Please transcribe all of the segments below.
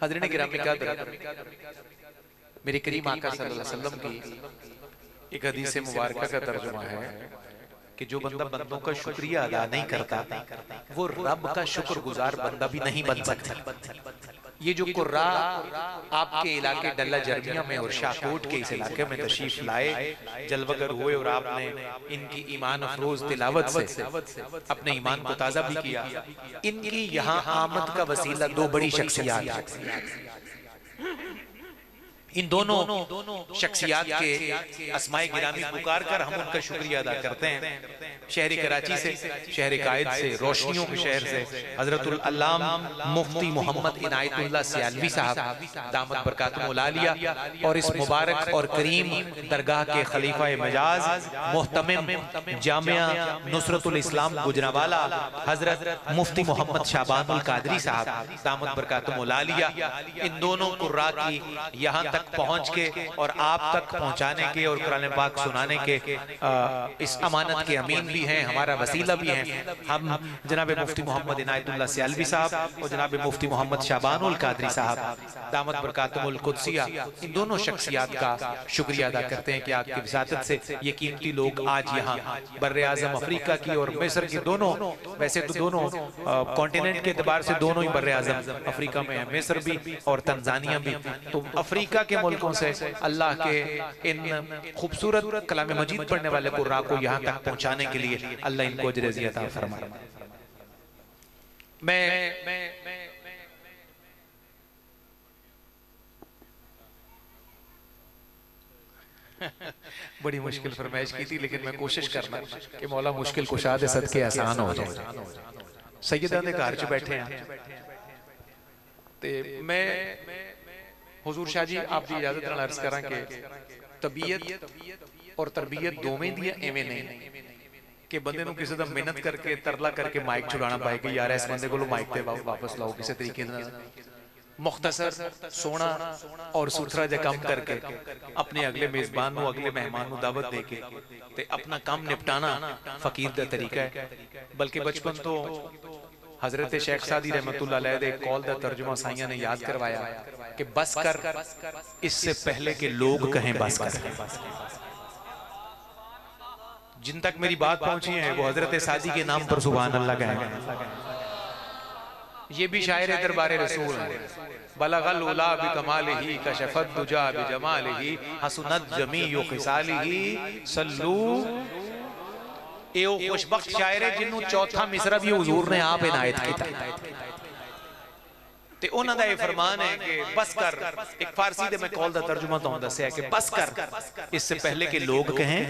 हज़रात किराम मेरे करीम आका सल्लल्लाहु अलैहि वसल्लम की एक हदीस मुबारक का तर्जुमा है कि जो बंदा बंदों का शुक्रिया अदा नहीं करता वो रब का शुक्रगुजार बंदा भी नहीं बन सकता। ये जो कुर्रा आपके इलाके डल्ला जर्बिया में और शाहकोट के इस इलाके में तशरीफ लाए, जलवगर हुए और आपने इनकी ईमान अफरोज तिलावत से अपने ईमान को ताज़ा भी किया। इनकी यहाँ आमद का वसीला दो बड़ी शख्सियात, इन दोनों शख्सियात के अस्माए गिरामी पुकार कर हम उनका शुक्रिया अदा करते हैं। शहर कराची से, शहर कायद से, रोशनियों के शहर से हजरतुल अल्लाम मुफ्ती मोहम्मद इनायतुल्लाह सियालवी साहब दामत बरकातुहुल आलिया और इस मुबारक और करीम दरगाह के खलीफा मजाज मोहतमिम जामिया नुसरतुल इस्लाम गुजरावाला हजरत मुफ्ती मोहम्मद शाबानुल कादरी साहब दामत बरकातुहुल आलिया, इन दोनों कुर्रा की यहाँ तक पहुंच के और आप तक पहुंचाने के और कुरान पाक सुनाने के इस अमानत के अमीन भी हैं, हमारा वसीला भी हैं। हम जनाब मुफ्ती मोहम्मद इनायतुल्लाह सियालवी साहब और जनाब मुफ्ती मोहम्मद शाबानुल कादरी साहब दामत बरकातुहुल कुद्सिया, इन दोनों शख्सियात का शुक्रिया अदा करते हैं कि आपकी विसातत से ये कीमती लोग आज यहाँ बर्रे आज़म अफ्रीका की और मिस्र की, दोनों वैसे तो दोनों कॉन्टिनेंट के एतबार से दोनों ही बर्रे आज़म अफ्रीका में है, मिस्र भी और तंजानिया भी। तो अफ्रीका के मुल्कों से अल्लाह के इन खूबसूरत कलाम मजीद पढ़ने वाले कुर्रा को यहाँ तक पहुँचाने के लिए अल्लाह इनको अजर अता फरमाए। मैं बड़ी मुश्किल फरमाइश की थी, लेकिन मैं कोशिश करना कि मौला मुश्किल कुशा दे सदके आसान हो जाए। सैयदा ने घर च बैठे हैं ते मैं हुजूर शाह जी आप दी इजाजत नाल अर्ज करा कि तबीयत और तरबियत दोवें दी एवें नहीं कि बंदे नूं किसी दा मेहनत करके तरला करके माइक छुड़ाना पाए कि यार इस बंदे कोलों माइक ते वापस लाओ, किसी तरीके नाल मुख्तसर सोना और सुथरा जा काम करके अपने अगले मेजबान नूं अगले मेहमान नूं दावत दे के ते अपना काम निपटाना फकीर दा तरीका है। बल्कि बचपन तो हजरत शेख सादी रहमतुल्लाह अलैह दे कौल दा तर्जुमा साइयां ने याद करवाया कि बस कर इससे पहले के लोग कहें बस कर। जिन तक मेरी बात पहुंची है वो हजरत सादी के नाम पर सुभान अल्लाह कहें। ये भी शायर दरबार रसूल है। बलगल उला बिकमालिही कशफत दुजा बिजमालिही हसनत जमीउ खिसालिही सल्लू। ए खुशबख्त शायर है जिन्हों चौथा मिसरा भी हुजूर ने आप इनायत किया ते उन्हां दा ये फरमान है कि बस कर, एक फारसी दे मैं कौल दा तर्जुमा तो दस्या है कि बस कर इससे पहले के लोग कहें।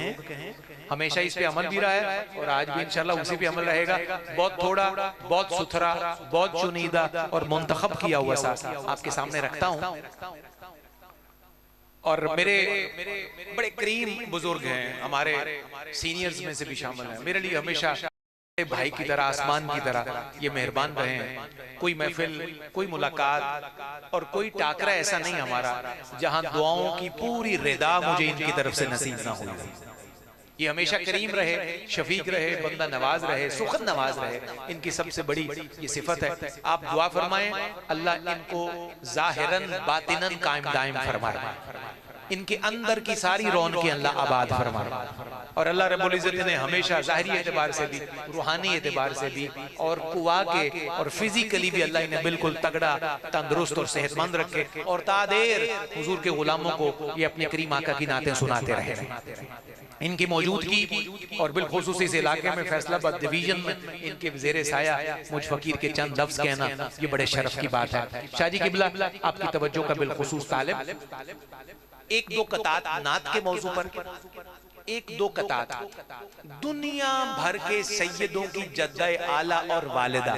हमेशा इस पे अमल भी रहा है और आज भी इंशाल्लाह उसी पे अमल रहेगा। बहुत थोड़ा, बहुत सुथरा, बहुत चुनीदा और मुंतखब किया हुआ सा आपके सामने रखता हूं। और मेरे बड़े करीम बुजुर्ग हैं, हमारे सीनियर्स में से भी शामिल हैं, मेरे लिए हमेशा भाई की तरह, आसमान की तरह ये मेहरबान रहे हैं। कोई महफिल, कोई मुलाकात और कोई टाकरा ऐसा नहीं हमारा जहां दुआओं की पूरी रिदा मुझे इनकी तरफ से नसीब ना हो। ये हमेशा करीम रहे, शफीक रहे, बंदा नवाज रहे, सुखद नवाज रहे। इनकी सबसे बड़ी ये सिफत है। आप दुआ फरमाएं अल्लाह इनको जाहिरन बातिनन कायम दायम फरमाए, इनके अंदर की सारी रौनकें अल्लाह आबाद फरमाए। और अल्लाह रब्बुल इज्जत ने हमेशा ज़ाहिरी एतबार से भी, रूहानी एतबार से भी और कुवा के और फिजिकली भी अल्लाह इन्हें बिल्कुल तगड़ा, तंदुरुस्त और सेहतमंद रखे और तादेर हुजूर के गुलामों को ये अपने करीम आका की नातें सुनाते रहे। इनकी मौजूदगी और बिलखुसूस इस इलाके में फैसलाबाद डिवीजन में इनके ज़ेरे साया मुझ फकीर के चंद लफ्ज़ कहना ये बड़े शर्फ की बात है। शाह जी किबला आपकी तवज्जो का बिलखुसूस तालिब एक दो कतात नात के मौजू पर, एक दो कतात दुनिया भर के सैयदों की जद्दा आला और वालिदा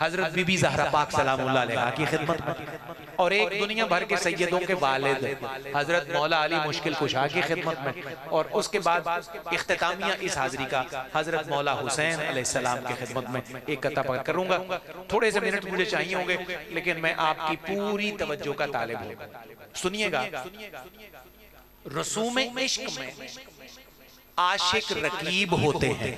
हजरत बीबी ज़हरा पाक सलामुल्लाह अलैहा की खिदमत में, और एक दुनिया भर के सैयदों के वालिद हजरत मौला अली मुश्किल कुशा की खिदमत में, और उसके बाद इख्तितामिया इस हाजिरी का हजरत मौला हुसैन अलैहिस्सलाम की खिदमत में एक कता पढ़ करूंगा। थोड़े से मिनट मुझे चाहिए होंगे, लेकिन मैं आपकी पूरी तवज्जो का तालिब हूं। सुनिएगा, रसूम इश्क में आशिक रकीब होते हैं।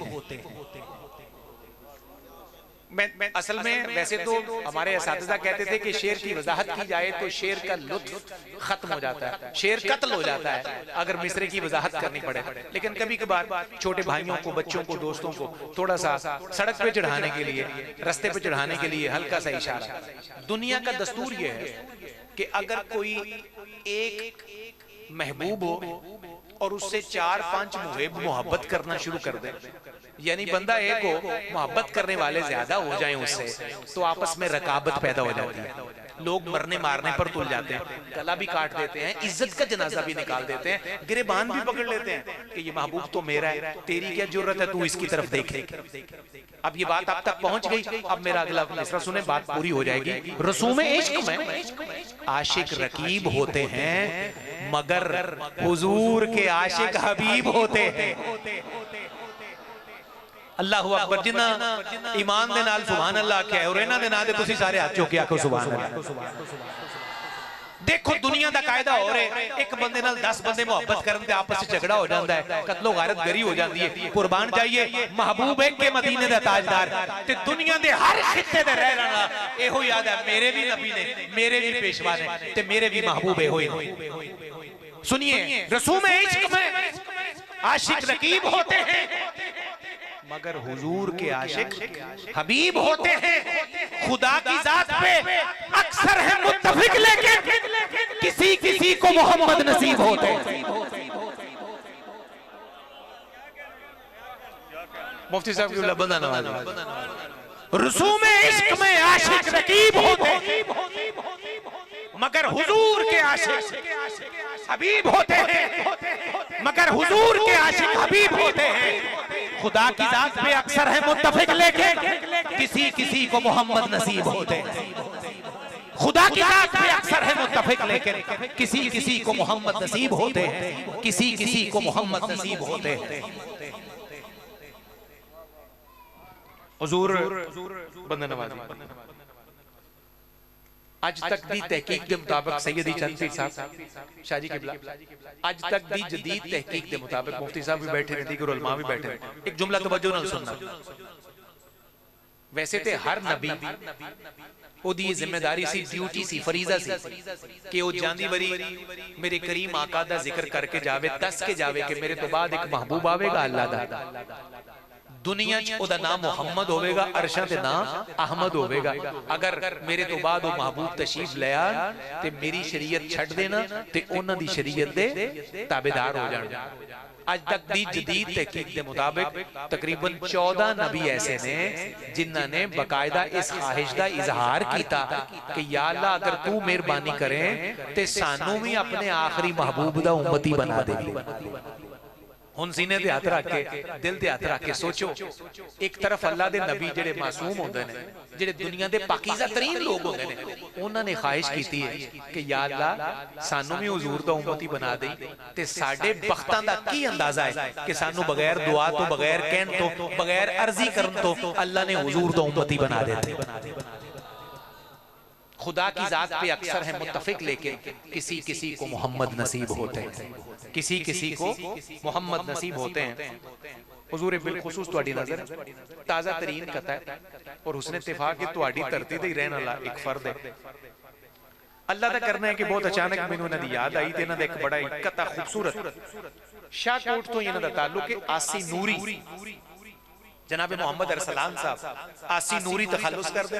मैं असल में वैसे तो हमारे असातिज़ा कहते थे कि शेर की वजाहत की जाए तो शेर का लुत्फ खत्म हो जाता है, शेर कत्ल हो जाता है अगर मिसरे की वजाहत करनी पड़े। लेकिन कभी कभार छोटे भाइयों को, बच्चों को, दोस्तों को थोड़ा सा सड़क पे चढ़ाने के लिए, रास्ते पे चढ़ाने के लिए हल्का सा इशारा। दुनिया का दस्तूर ये है कि अगर कोई एक महबूब हो और उससे 4-5 मुहिब मोहब्बत करना शुरू कर दे, यानी बंदा एक हो, मोहब्बत करने वाले ज्यादा हो जाएं उससे, तो आपस में रकाबत पैदा हो जाती है। लोग मरने मारने पर तुल जाते हैं, गला भी काट देते हैं, इज्जत का जनाजा भी निकाल देते हैं, गिरेबान भी पकड़ लेते हैं कि ये महबूब तो मेरा है, तेरी क्या जरूरत है, तू इसकी तरफ देखे। अब ये बात आप तक पहुंच गई। अब मेरा अगला मिसरा सुने, बात पूरी हो जाएगी। रसूम इश्क में आशिक रकीब होते हैं मगर हुजूर के आशिक हबीब होते हैं। अल्लाहु अकबर। जिन्ना ईमान दे नाल सुभान अल्लाह क्या है और इन्हां दे नाल ते तुसी सारे हाथ चुक के आखो सुभान अल्लाह। देखो दुनिया का कायदा हो रहा है, एक बंदे नाल 10 बंदे मोहब्बत करन ते आपस में झगड़ा हो जाता है, कत्लो गारत गरी हो जाती है। कुर्बान जाइए महबूब एक के मदीने दा ताजदार ते दुनिया दे हर खित्ते दे रहने वाला एहो याद है, मेरे भी नबी ने, मेरे भी पेशवा ने ते मेरे भी महबूब एहो ही। सुनिए, रसूम इश्क में आशिक रकीब होते हैं मगर हुजूर के आशिक हबीब होते हैं। खुदा की जात पे अक्सर है मुत्तफिक, लेकिन किसी किसी को मोहम्मद नसीब होते हैं। मुफ्ती साहब की लबंदा नवाज। रसूम इश्क में आशिक रकीब होते हैं मगर हुजूर के आशिक हबीब होते हैं, मगर हुजूर के आशिक हबीब होते हैं। खुदा की जात पे अक्सर है मुत्तफिक, लेकिन किसी किसी को मोहम्मद नसीब होते हैं। खुदा की जात पे अक्सर है मुत्तफिक, लेकिन किसी किसी को मोहम्मद नसीब होते हैं, किसी किसी को मोहम्मद नसीब होते हैं। हुजूर बंदा नवाज़ी। आज तक दी तहकीक के मुताबिक सैयदी चंद साहब शाह जी किबला, आज तक दी जदीद तहकीक के मुताबिक मुफ्ती साहब भी बैठे, दीगर उलमा भी बैठे, एक जुमला तवज्जो नाल सुनना। वैसे ते हर नबी ओदी जिम्मेदारी सी, ड्यूटी सी, फरीजा सी कि वो जांदी बरी मेरे करीम आका दा जिक्र करके जावे, दस के जावे कि मेरे तो बाद एक महबूब आवेगा अल्लाह दा। दुनिया च ओदा नाम मुहम्मद होवेगा, अरशा ते नाम अहमद होवेगा। अगर मेरे तो बाद वो महबूब तशरीफ ले आ ते मेरी शरीयत छड़ देना ते उन्हां दी शरीयत दे ताबेदार हो जाना। आज तक दी जदीद तहकीक के मुताबिक तकरीबन 14 नबी ऐसे ने जिन्हां ने बकायदा इस ख्वाहिश का इजहार किया कि या अल्लाह अगर तू मेहरबानी करे ते सानू भी अपने आखिरी महबूब दा उम्मती बना दे। हुन सीने ते हाथ रख के, दिल ते हाथ रख के सोचो, एक तरफ अल्लाह दे नबी जेड़े मासूम होंदे ने, जेड़े दुनिया दे पाकीज़ा तरीन लोग होंदे ने, उन्हां ने ख्वाहिश कीती है कि या अल्लाह सानू भी हुजूर दा उम्मती बना दे ते साडे बख्तां दा की अंदाजा है कि सानू बगैर दुआ तो, बगैर कहन तो, बगैर अर्जी करन तो अल्लाह ने हुजूर दा उम्मती बना देते। खुदा की जात पे अक्सर है मुत्तफिक, लेकिन किसी किसी को मोहम्मद नसीब होते हैं, किसी किसी को मोहम्मद नसीब होते हैं। हुजूर बिलखुसूस तुहाडी नजर ताजा तरीन कता है और उसने इत्तेफाक कि तुहाडी धरती ते ही रहने वाला एक फर्द है। अल्लाह दा करना है कि बहुत अचानक मैनू इन्हां दी याद आई ते इन्हां दा एक बड़ा इकता खूबसूरत शाहकोट तो इन्हां दा ताल्लुक है आसी नूरी जनाब मोहम्मद अरसलान साहब आसी नूरी तखल्लुस कर दे।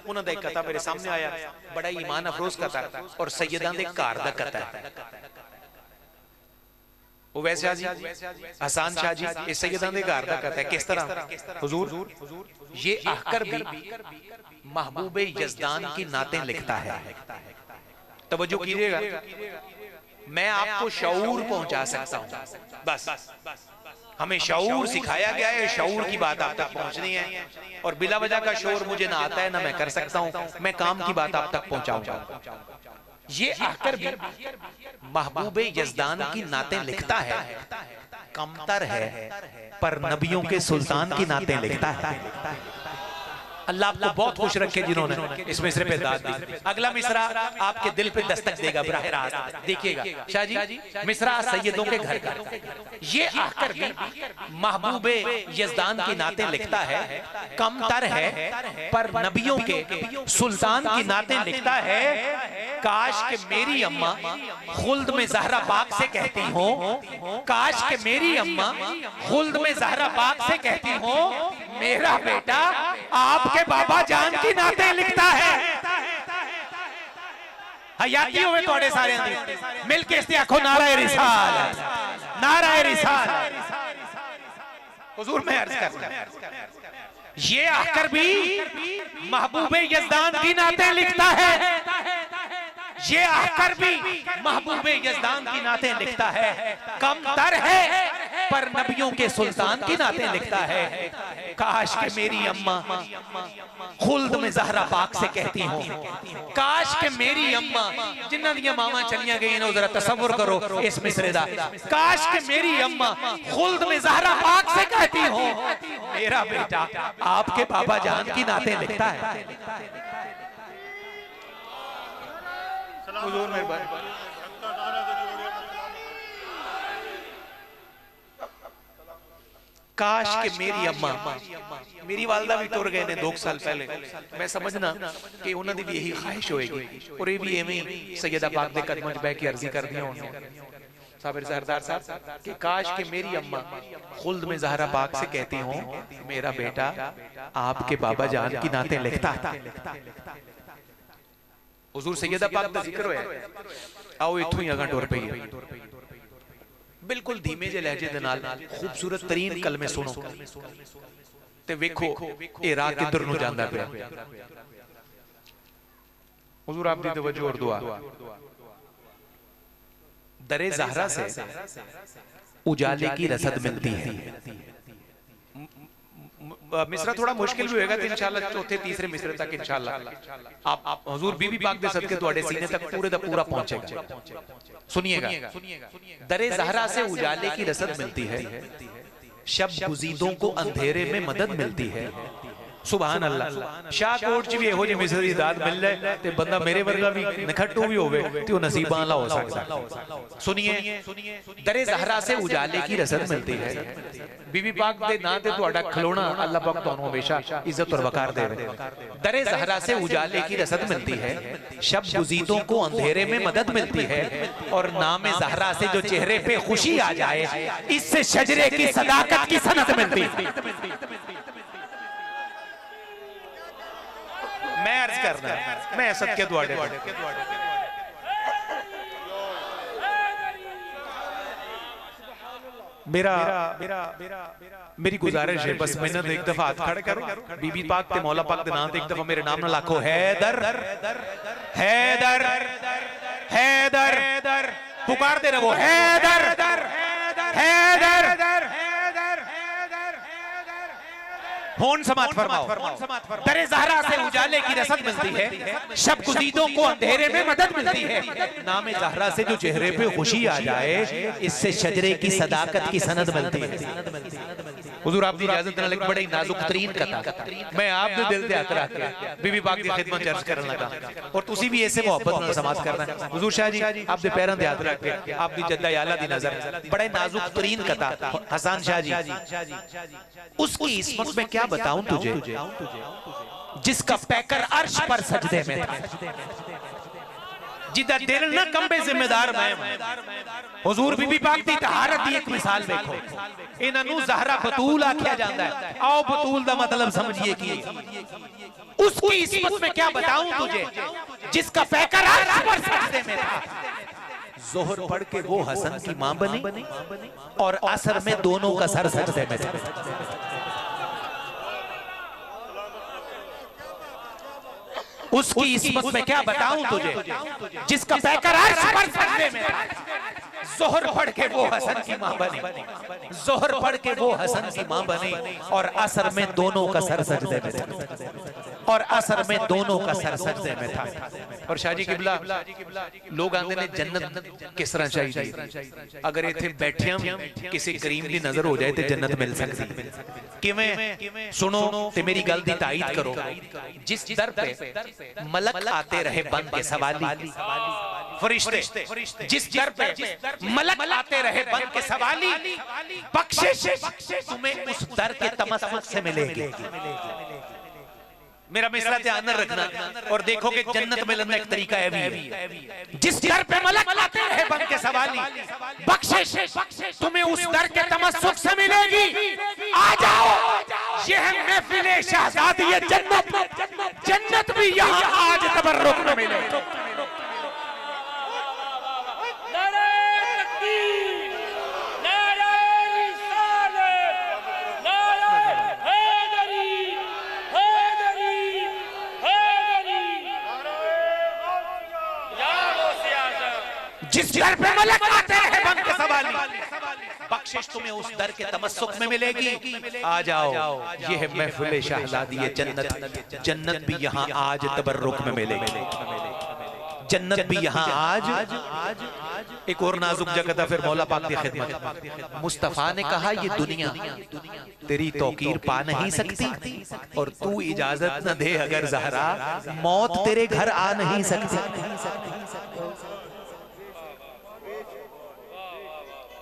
उन्हां दा एक कथा मेरे सामने आया, बड़ा ईमान अफरोज कथा और सैयदां दे घर दा कथा है। वो वैसे हाजी हसन शाह जी ये सैयदां दे घर दा कथा है। किस तरह हुजूर ये आकर भी महबूबे यज़दान की नातें लिखता है। तवज्जो कीजिएगा, मैं आपको शऊर पहुंचा सकता हूं, बस हमें शऊर सिखाया गया है, शऊर की बात आप तक पहुंचनी है और बिला वजह का शोर मुझे ना आता है ना मैं कर सकता हूं, मैं काम की बात आप तक पहुंचाऊंगा। ये आकर भी महबूबे यज़दान की नातें लिखता है, कमतर है पर नबियों के सुल्तान की नातें लिखता है। अल्लाह आपको बहुत खुश रखे जिन्होंने इस मिसरे पे दाद दी। अगला मिसरा आपके दिल पे दस्तक देगा बराह रास्त। देखिएगा शाह जी, मिसरा सैयदों के घर का। ये आकर भी महबूबे यज़दान की नाते लिखता है, कमतर है पर नबियों के सुल्तान की नाते लिखता है। काश के मेरी अम्मा खुल्द में ज़हरा पाक से कहती हो, काश के मेरी अम्मा खुल्द में ज़हरा पाक से कहती हो, मेरा बेटा आपके बाबा जान की नाते लिखता है। हयाती हुए थोड़े सारे मिल के इसने आखो नाराए रिसाल, नाराए रिसाल। हुजूर मैं अर्ज करता हूं, ये आकर भी महबूबे यज़दान की नाते लिखता है, ये आकर भी महबूबे यज़दान की नाते लिखता है। कमतर है पर नबियों के सुल्तान की नाते लिखता है। काश के मेरी अम्मा खुल्द में ज़हरा पाक से कहती हो, काश के मेरी अम्मा जिन्हां दियां मावां चलियां गई ने जरा तसव्वुर करो इस मिसरे दा। काश के मेरी अम्मा खुल्द में ज़हरा पाक से कहती हो, मेरा बेटा आपके बाबा जान की नाते लिखता है। हुजूर मेहरबानी। काश के मेरी अम्मा, मेरी वालदा भी टुर गए ने 2 साल पहले। मैं समझना कि उन्हां दी भी यही ख्वाहिश होएगी और ये भी एवें सैयदा पाक दे कदमां च बैठ के अर्जी कर दियां होंदियां साबिर सरदार साहब कि काश के मेरी अम्मा खुल्द में ज़हरा पाक से कहती हो, मेरा बेटा आपके बाबा जान की नाते लिखता है। हुजूर सैयदा पाक दा जिक्र होया, आओ इत्थों ही अगां टुर पईए। बिल्कुल धीमे जे लहजे दे नाल खूबसूरत तरीन कलमे सुनो ते वेखो ए राह किधर नु जांदा पिया। हुजूर आप दी तवज्जो और दुआ। दरे ज़हरा से उजाले की रसद मिलती है। मिसरा थोड़ा मुश्किल भी होएगा, इंशाल्लाह चौथे तीसरे मिसरे तक इंशाल्लाह आप हुजूर बीबी पाक दे सदके तुम्हारे सीने तक पूरे दा पूरा पहुंचेगा। सुनिएगा, दरे ज़हरा से उजाले की रसद मिलती है, शब गुज़ीदों को अंधेरे में मदद मिलती है। सुभान अल्लाह। शाहकोट च भी इहो जे मिसरे दी दाद मिल जाए ते बंदा मेरे वर्गा भी निखट्टू भी होवे ते ओ नसीबां वाला हो सकदा। सुनिए, दरे ज़हरा से उजाले की रसद मिलती है। बीबी पाक दे नां ते तुहाडा खलोना अल्लाह पाक तुहानू हमेशा इज्जत और वकार देवे। दरे ज़हरा से उजाले की रसद मिलती है, शब गुज़ीदों को अंधेरे में मदद मिलती है, और नाम ज़हरा से जो चेहरे पे खुशी आ जाए, इससे शजरे की सदाकत की सनद मिलती है। मैं अर्ज करना, मैं सदके दुआड़े मेरी गुजारिश है, बस मेहनत एक दफा हाथ खड़े करो, बीबी पाक ते मौला पाक दे नाम ते एक दफा मेरे नाम ना लाखो, हैदर हैदर हैदर पुकारते रहो, हैदर हैदर होन समात फरमाओ। दरे ज़हरा से उजाले की रसद मिलती है, शब गुज़ीदों को अंधेरे में मदद मिलती है। नाम ज़हरा से जो चेहरे पे खुशी आ जाए, इससे शजरे की सदाकत की सनद मिलती है। हुजूर आपकी इजाजत नाल एक बड़ी नाजुक तरीन कथा मैं आप दे दिल ते हक रख के बीबी पाक दी खिदमत अर्ज करन लगा, और तुसी भी ऐसे मोहब्बत नाल समात करना है। हुजूर शाह जी आप दे पैरां ते हाथ रख के आप दी जद्दा आला दी नजर, बड़े नाजुक तरीन कथा हसन शाह जी। उसकी इस्मत में क्या बताऊं तुझे, जिसका पैकर अर्श पर सजदे में था, जिदा दिल न कंबे जिम्मेदार मैं। हुजूर बीबी पाक दी तहारत दी एक मिसाल देखो, इन्हां नू ज़हरा बतूल आख्या जांदा है। आओ बतूल दा मतलब समझिए कि उसकी इस्मत में क्या बताऊं तुझे, जिसका पैकर अर्श पर सजदे में था। ज़ोहर पढ़ के वो हसन की मां बनी, और असर में दोनों का सर सजदे में था। उसकी इस्मत में क्या बताऊं तुझे, जिसका पैकर अर्श पर सजदे में था। ज़ोहर पढ़ के वो हसन की मां बनी, ज़ोहर पढ़ के वो हसन की मां बनी, और असर में दोनों का सर सजदे में था। और असर में दोनों का सर सजदे में था। और शाहजी किबला लोग आंदे ने जन्नत किस तरह चाहिए, अगर इथे बैठिया किसी करीम की नजर हो जाए तो जन्नत मिल सकती किवें? सुनो ते मेरी गल दी ताईद करो। जिस दर पे मलक आते रहे बन के सवाली, फरिश्ते जिस दर पे मलक आते रहे बन के सवाली, बख्शिश तुम्हें उस दर के तमस्सुक से मिलेगी। मेरा मिसरा ध्यान रखना और देखो कि जन्नत मिलने का एक तरीका है भी। जिस दर पे मलक आते रहे बन के सवाली, बख्शिश तुम्हें उस दर के तमस्सुक से मिलेगी। आ जाओ, ये है महफिले शहजादी जन्नत। जन्नत भी यहाँ आज तबर्रुक में मिलेगी। जिस दर पे मलक आते रहे बन के सवाली, बख्शिश तुम्हें उस दर के तमस्सुक में मिलेगी। आ जाओ, ये है महफिल शहजादी जन्नत। जन्नत भी यहाँ आज तबर्रुक में मिलेगी। जन्नत भी यहाँ आज। एक और नाजुक जगह था फिर मौला पाक की खिदमत। मुस्तफा ने कहा ये दुनिया तेरी तौकीर पा नहीं सकती, और तू इजाजत न दे अगर ज़हरा मौत तेरे घर आ नहीं सकती।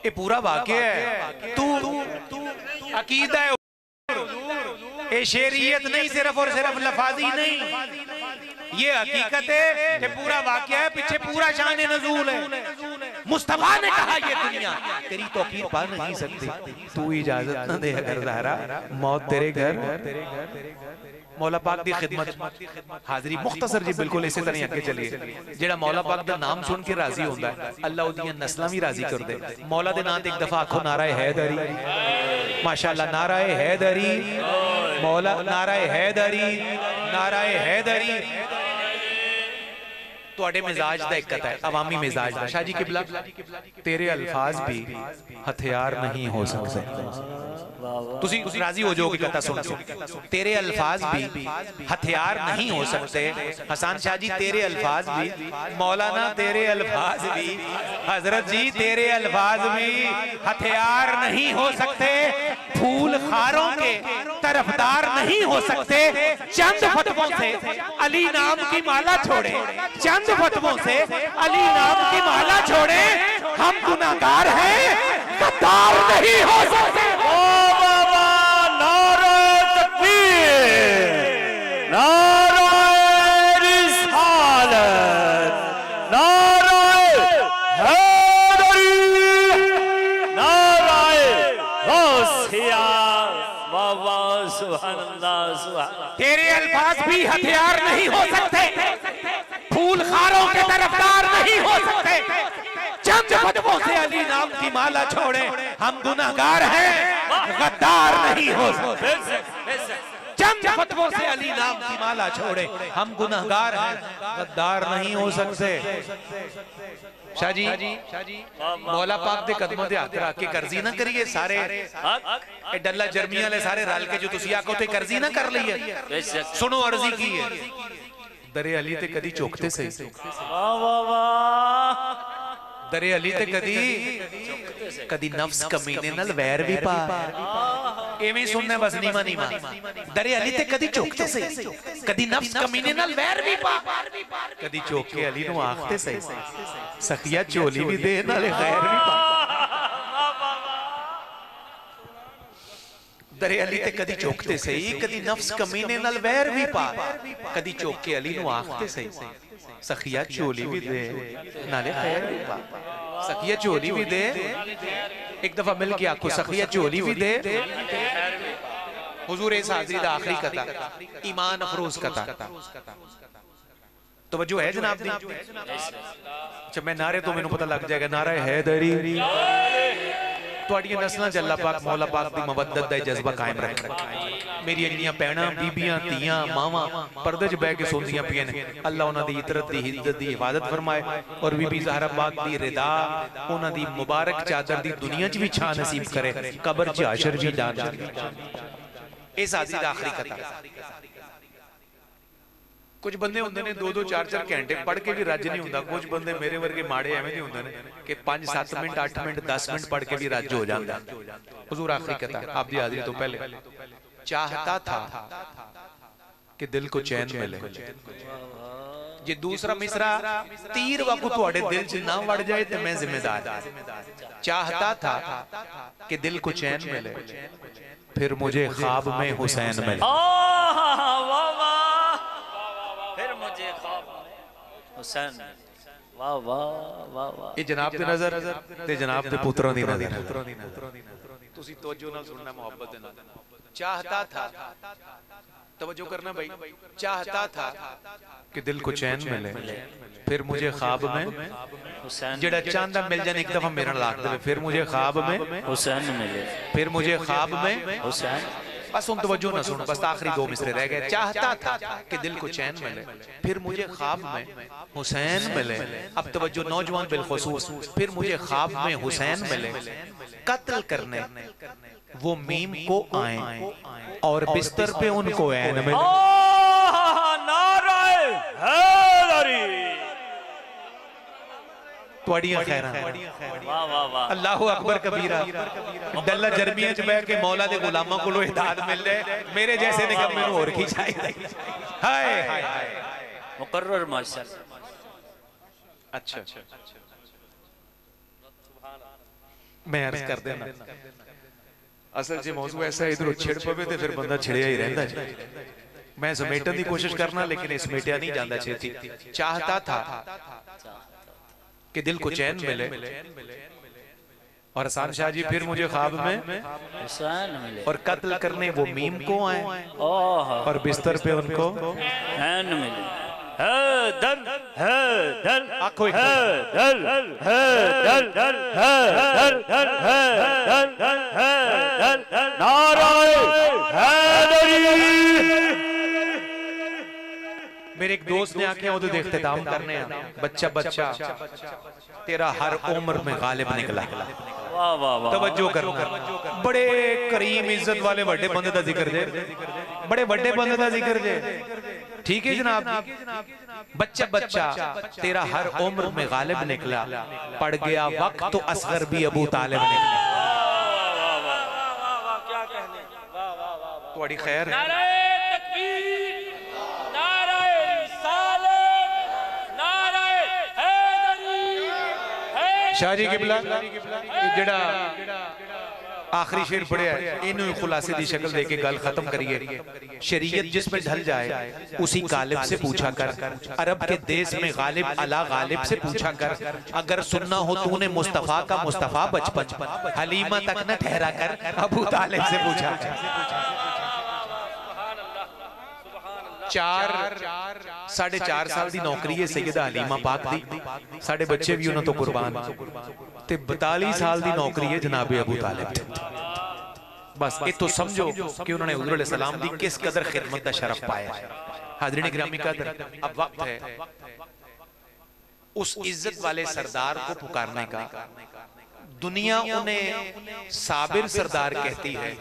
ये पूरा वाक़या है। तू अकीदा है, ये शेरियत नहीं सिर्फ और सिर्फ लफाजी नहीं, ये हकीकत है कि पूरा वाक़या है, पीछे पूरा शान नज़ूल है। मुस्तफा ने कहा ये दुनिया तेरी तौकीर पा नहीं सकती, तू इजाजत न दे अगर ज़हरा मौत तेरे घर। मौला पाक दी खिदमत हाजिरी मुख्तसर जी बिल्कुल इसी तरह आगे चलिए। जेड़ा मौला पाक दा नाम सुन के राजी होता है, अल्लाह उदियां नस्लां भी राजी कर दे। मौला दे नाम एक दफा आखो नाराए हैदरी, माशाअल्लाह नाराए हैदरी, मौला नाराए हैदरी, नाराए हैदरी। तुहाडे मिजाज दा एक है, अवामी मिजाज दा। शाहजी किबला तेरे अल्फाज भी हथियार नहीं हो सकते। तुसी राजी हो जाओगे कथा सुन के। तेरे अल्फाज भी हथियार नहीं हो सकते। हसन शाह जी तेरे अल्फाज भी, मौलाना तेरे अल्फाज भी, हजरत जी तेरे अल्फाज भी हथियार नहीं हो सकते। फूल खारों के तरफदार नहीं हो सकते। चंद फतवों से अली नाम की माला छोड़े, चंद फतवों से अली नाम की माला छोड़े, हम गुनाहगार हैं, गद्दार नहीं हो सकते। तेरे अल्फाज भी हथियार नहीं हो सकते। फूल खारों के तरफदार नहीं हो सकते। चंद फतवों से अली नाम की माला छोड़े, हम गुनाहगार हैं, गद्दार नहीं हो सकते। चंद फतवों से अली नाम की माला छोड़े, हम गुनाहगार हैं, गद्दार नहीं हो सकते। शाह जी मौला पाक दे कदमों दे हाथ रख के कर्जी ना करिए। सारे डल्ला जर्मी वाले सारे रल के जो तुसी आखो ते कर्जी ना कर लईए। सुनो अर्जी की है, दरे अली ते कदी चौकते सही। वाह वाह वाह। दरे अली ते कदी नफ्स कमीने नाल वैर भी पा। एवें सुनना बस नीमा नीमा। दरे अली ते कदी चौकते सही, कदी नफ्स कमीने नाल वैर भी पा, कदी चौक के अली नु आखते सही, सखिया चोली भी दे नाले खैर भी पा। दरे अली ते कदी चौकते सही, कदी नफ्स कमीने नाल वैर भी पा, कदी चौक के अली नु आखते सही, सखिया चोली भी दे नाले खैर भी पा। सखिया चोली भी दे, एक दफा मिल के आखो सखिया चोली भी दे। हुजूर इस हाजिरी दा आखिरी कथा, ईमान अफरोज कथा। तो वजह है जनाब दी। अच्छा मैं नारे तो मैनू पता लग जाएगा, नारा हैदरी। तुहाडियां नस्लां च अल्लाह पाक मौला पाक दी मवद्दत दा जज्बा कायम रखे। मेरी इंनियां भैणां बीबियां धीयां मावां पर्दे च बैठ के सुनदियां पियां ने, अल्लाह उन्हां दी इतरत दी इज्जत दी हिफाजत फरमाए और बीबी ज़हरा पाक दी रिदा उन्हां दी मुबारक चादर दी दुनिया च भी छा नसीब करे, कब्र च हशर भी दान। इस हाजिरी दा आखिरी कथा कुछ बंदे होंगे ने 2-2 4-4 घंटे पढ़ के भी रज नहीं होता। कुछ बंदे मेरे वर्गे माड़े एवें नहीं होंगे कि 5-7 मिनट 8 मिनट 10 मिनट पढ़ के भी रज हो जाता। हुजूर आखिरी कथा आपकी हाजिरी तो पहले चाहता था कि दिल को चैन मिले। जे दूसरा मिसरा तीर वाकू तुहाडे दिल च ना वड़ जाए तो मैं जिम्मेदार। चाहता था कि दिल को चैन मिले, फिर मुझे ख्वाब में हुसैन मिले। फिर मुझे ख्वाब में हुसैन। वाह वाह वाह वाह। ये जनाब दी नजर ते जनाब दे पुत्रों दी नजर। तुसी तवज्जो नाल सुनना मोहब्बत दे नाल। चाहता था, तवज्जो करना भाई, चाहता था कि दिल को चैन मिले, फिर मुझे ख्वाब में हुसैन। जेड़ा चांदा मिल जाए एक दफा मेरा लाख दे, फिर मुझे ख्वाब में हुसैन मिले, फिर मुझे ख्वाब में हुसैन। बस उन तवज्जो ना सुनो, बस आखिरी 2 मिसरे रह गए। चाहता था कि दिल को चैन मिले, फिर मुझे ख्वाब में हुसैन मिले। अब तवज्जो नौजवान बिलखुसूस, फिर मुझे ख्वाब में हुसैन मिले, कत्ल करने वो मीम को आए और बिस्तर पे उनको ऐन मिले। नाराए हैदरी। तुहाड़ियां खैरां। वाह वाह वाह। अल्लाहु अकबर कबीरा। डल्ला जर्मियां च बैठ के मौला दे गुलामां कोलों हिदायत मिल जाए, मेरे जैसे ने कब मैनू होर की चाहिए। हाय मुकर्रर माशाअल्लाह। अच्छा मैं अर्ज कर देना, असल च मौजू ऐसा इधरों छिड़ पवे तो फिर बंदा छिड़िया ही रहता है। मैं समेटन की कोशिश करना लेकिन समेटिया नहीं जाता छेती। चाहता था कि दिल को चैन मिले, और हसन शाह जी फिर मुझे ख्वाब में हुसैन मिले, और कत्ल करने वो मीम को आए और बिस्तर पे उनको हैन मिले। हैदर हैदर आंखों एक हैदर हैदर हैदर हैदर नाराए हैदरी। मेरे एक दोस्त ने आके उधर देखते दाम करने बच्चा बच्चा तेरा हर उम्र में गालिब निकला। वाह वाह वाह। तवज्जो करना, बड़े करीम इज्जत वाले बड़े बंदे दा जिक्र जे, बड़े बड़े बंदे दा जिक्र जे। ठीक है जनाब, बच्चा बच्चा तेरा हर उम्र में गालिब निकला, पड़ गया वक्त तो असगर भी अबू तालिब निकला। क्या कहने। वाह वाह वाह। थोड़ी खैर है। नाराए तकबीर, नाराए रिसालत, नाराए हैदरी। शाह जी किबला जेड़ा आखिरी शेर पढ़िया इनू खुलासे दी शक्ल देके गल खत्म करिए। शरीयत जिसमें ढल जाए उसी गालिब से पूछा कर, अरब के देश में गालिब अला गालिब से पूछा कर, अगर सुनना हो तूने मुस्तफा का मुस्तफा बचपन, हलीमा तक न ठहरा कर अबू तालिब से पूछा कर। 4.5 साल दी नौकरी है सैयदा हलीमा पाक दी, साडे बच्चे भी उन्हां तो कुर्बान, ते 42 साल दी नौकरी है जनाबे अबू तालिब दी। बस ये तो समझो कि उन्होंने हुजूर अलैहि सलाम दी किस कदर खिदमत का शरफ पाया। हाज़रीन गिरामी कदर, अब वक्त है उस इज्जत वाले सरदार को पुकारने का। दुनिया उन्हें साबिर सरदार कहती है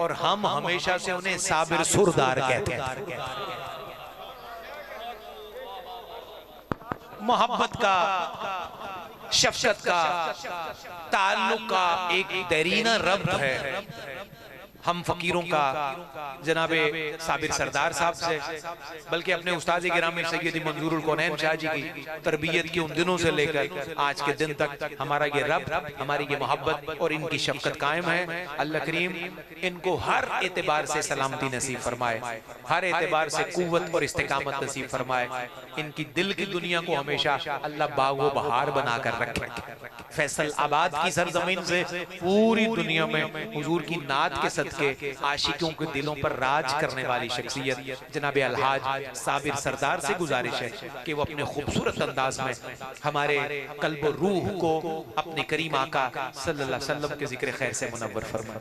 और हम हमेशा से उन्हें साबिर सुरदार कहते हैं। मोहब्बत का, शफकत का, ताल्लुक का एक दरीना रब्त है हम फकीरों का जनाबे साबिर सरदार साहब से, बल्कि अपने उस्ताद गिरामी सैयदी मंजूरुल कौनैन शाह जी की तरबियत के उन दिनों से लेकर आज के दिन तक हमारा ये रब्त, हमारी ये मोहब्बत और इनकी शफकत कायम है। अल्लाह करीम इनको हर एतबार से सलामती नसीब फरमाए, हर एतबार से कुव्वत और इस्तिकामत नसीब फरमाए। इनकी दिल की दुनिया को हमेशा अल्लाह बागो बहार बनाकर रखे। फैसल आबाद की सरजमीन से पूरी दुनिया में हुजूर की नात के सदके आशिकों के दिलों पर राज करने वाली शख्सियत जनाब अलहाज साबिर सरदार से गुजारिश है कि वो अपने खूबसूरत अंदाज में हमारे कल्ब रूह को अपने करीम आका सल्लल्लाहु अलैहि वसल्लम के जिक्र खैर से मुनव्वर फरमाए।